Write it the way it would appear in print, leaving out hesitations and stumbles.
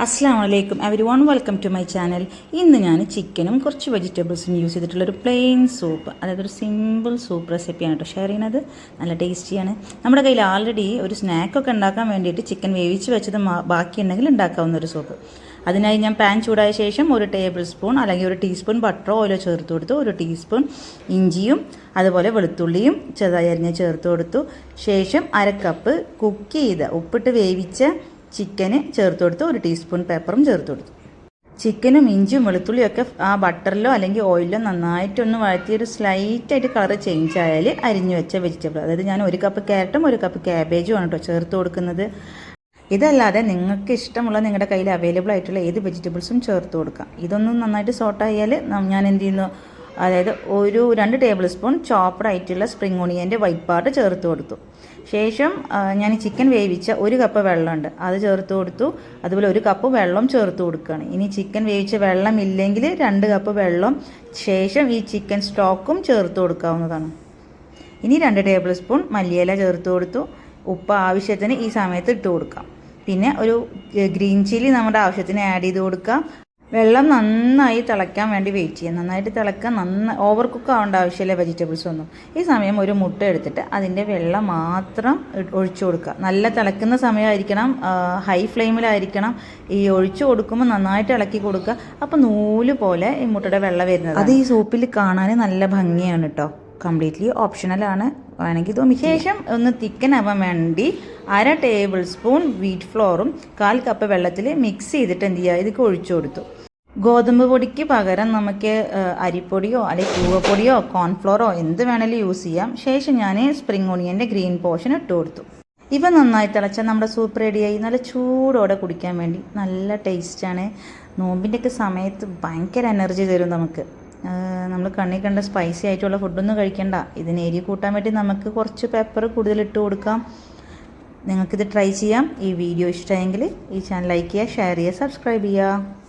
അസ്സാം വലൈക്കും everyone, welcome to my channel. ഇന്ന് ഞാൻ ചിക്കനും കുറച്ച് വെജിറ്റബിൾസും യൂസ് ചെയ്തിട്ടുള്ളൊരു പ്ലെയിൻ സൂപ്പ്, അതായത് ഒരു സിമ്പിൾ സൂപ്പ് റെസിപ്പിയാണ് കേട്ടോ ഷെയർ ചെയ്യുന്നത്. നല്ല ടേസ്റ്റിയാണ്. നമ്മുടെ കയ്യിൽ ആൾറെഡി ഒരു സ്നാക്കൊക്കെ ഉണ്ടാക്കാൻ വേണ്ടിയിട്ട് ചിക്കൻ വേവിച്ച് വെച്ചത് ബാക്കിയുണ്ടെങ്കിൽ ഉണ്ടാക്കാവുന്ന ഒരു സൂപ്പ്. അതിനായി ഞാൻ പാൻ ചൂടായ ശേഷം ഒരു ടേബിൾ സ്പൂൺ അല്ലെങ്കിൽ ഒരു ടീസ്പൂൺ ബട്ടറോ ഓയിലോ ചേർത്ത് കൊടുത്തു. ഒരു ടീസ്പൂൺ ഇഞ്ചിയും അതുപോലെ വെളുത്തുള്ളിയും ചെറുതായി അരിഞ്ഞ് ചേർത്ത് കൊടുത്തു. ശേഷം അര കപ്പ് കുക്ക് ചെയ്ത ഉപ്പിട്ട് വേവിച്ച ചിക്കന് ചേർത്ത് കൊടുത്ത് ഒരു ടീസ്പൂൺ പെപ്പറും ചേർത്ത് കൊടുത്തു. ചിക്കനും ഇഞ്ചിയും വെളുത്തുള്ളിയും ഒക്കെ ആ ബട്ടറിലോ അല്ലെങ്കിൽ ഓയിലിലോ നന്നായിട്ടൊന്ന് വഴറ്റി ഒരു സ്ലൈറ്റായിട്ട് കളർ ചേഞ്ച് ആയാൽ അരിഞ്ഞു വെച്ച വെജിറ്റബിൾ, അതായത് ഞാൻ ഒരു കപ്പ് ക്യാരറ്റും ഒരു കപ്പ് ക്യാബേജും ആണ് കേട്ടോ ചേർത്ത് കൊടുക്കുന്നത്. ഇതല്ലാതെ നിങ്ങൾക്ക് ഇഷ്ടമുള്ള നിങ്ങളുടെ കയ്യിൽ അവൈലബിൾ ആയിട്ടുള്ള ഏത് വെജിറ്റബിൾസും ചേർത്ത് കൊടുക്കാം. ഇതൊന്നും നന്നായിട്ട് സോട്ടായാൽ ഞാൻ എന്ത് ചെയ്യുന്നു, അതായത് ഒരു 2 ടേബിൾ സ്പൂൺ ചോപ്ഡ് ആയിട്ടുള്ള സ്പ്രിംഗ് ഓണിയൻ്റെ വൈറ്റ് പാർട്ട് ചേർത്ത് കൊടുത്തു. ശേഷം ഞാൻ ചിക്കൻ വേവിച്ച 1 കപ്പ് വെള്ളമുണ്ട്, അത് ചേർത്ത് കൊടുത്തു. അതുപോലെ 1 കപ്പ് വെള്ളം ചേർത്ത് കൊടുക്കുകയാണ്. ഇനി ചിക്കൻ വേവിച്ച വെള്ളം ഇല്ലെങ്കിൽ 2 കപ്പ് വെള്ളം ശേഷം ഈ ചിക്കൻ സ്റ്റോക്കും ചേർത്ത് കൊടുക്കാവുന്നതാണ്. ഇനി 2 ടേബിൾ സ്പൂൺ മല്ലിയില ചേർത്ത് കൊടുത്തു. ഉപ്പ് ആവശ്യത്തിന് ഈ സമയത്ത് ഇട്ട് കൊടുക്കാം. പിന്നെ ഒരു ഗ്രീൻ ചില്ലി നമ്മുടെ ആവശ്യത്തിന് ആഡ് ചെയ്ത് കൊടുക്കാം. വെള്ളം നന്നായി തിളയ്ക്കാൻ വേണ്ടി വെയിറ്റ് ചെയ്യാം. നന്നായിട്ട് തിളക്കാൻ ഓവർ കുക്ക് ആവേണ്ട ആവശ്യമില്ല വെജിറ്റബിൾസ് ഒന്നും. ഈ സമയം ഒരു മുട്ട എടുത്തിട്ട് അതിൻ്റെ വെള്ളം മാത്രം ഒഴിച്ചു കൊടുക്കുക. നല്ല തിളക്കുന്ന സമയമായിരിക്കണം, ഹൈ ഫ്ലെയിമിലായിരിക്കണം. ഈ ഒഴിച്ചു കൊടുക്കുമ്പോൾ നന്നായിട്ട് ഇളക്കി കൊടുക്കുക. അപ്പോൾ നൂല് പോലെ ഈ മുട്ടയുടെ വെള്ളം വരുന്നത്, അത് ഈ സൂപ്പിൽ കാണാൻ നല്ല ഭംഗിയാണ് കേട്ടോ. കംപ്ലീറ്റ്ലി ഓപ്ഷണലാണ്, വേണമെങ്കിൽ തോന്നി. ശേഷം ഒന്ന് തിക്കനാവാൻ വേണ്ടി 1/2 ടേബിൾ സ്പൂൺ വീറ്റ് ഫ്ലോറും 1/4 കപ്പ് വെള്ളത്തിൽ മിക്സ് ചെയ്തിട്ട് എന്ത് ചെയ്യുക, ഇതൊക്കെ ഒഴിച്ചു കൊടുത്തു. ഗോതമ്പ് പൊടിക്ക് പകരം നമുക്ക് അരിപ്പൊടിയോ അല്ലെങ്കിൽ കൂവപ്പൊടിയോ കോൺഫ്ലോറോ എന്ത് വേണമെങ്കിലും യൂസ് ചെയ്യാം. ശേഷം ഞാൻ സ്പ്രിംഗ് ഓണിയൻ്റെ ഗ്രീൻ പോർഷൻ ഇട്ട് കൊടുത്തു. ഇവ നന്നായി തിളച്ചാൽ നമ്മുടെ സൂപ്പ് റെഡിയായി. നല്ല ചൂടോടെ കുടിക്കാൻ വേണ്ടി നല്ല ടേസ്റ്റാണ്. നോമ്പിൻ്റെയൊക്കെ സമയത്ത് ഭയങ്കര എനർജി തരും നമുക്ക്. നമ്മൾ കണ്ണി കണ്ട സ്പൈസി ആയിട്ടുള്ള ഫുഡൊന്നും കഴിക്കണ്ട. ഇതിന് എരി കൂട്ടാൻ വേണ്ടി നമുക്ക് കുറച്ച് പെപ്പർ കൂടുതൽ ഇട്ട് കൊടുക്കാം. നിങ്ങൾക്കിത് ട്രൈ ചെയ്യാം. ഈ വീഡിയോ ഇഷ്ടമായെങ്കിൽ ഈ ചാനൽ ലൈക്ക് ചെയ്യുക, ഷെയർ ചെയ്യുക, സബ്സ്ക്രൈബ് ചെയ്യുക.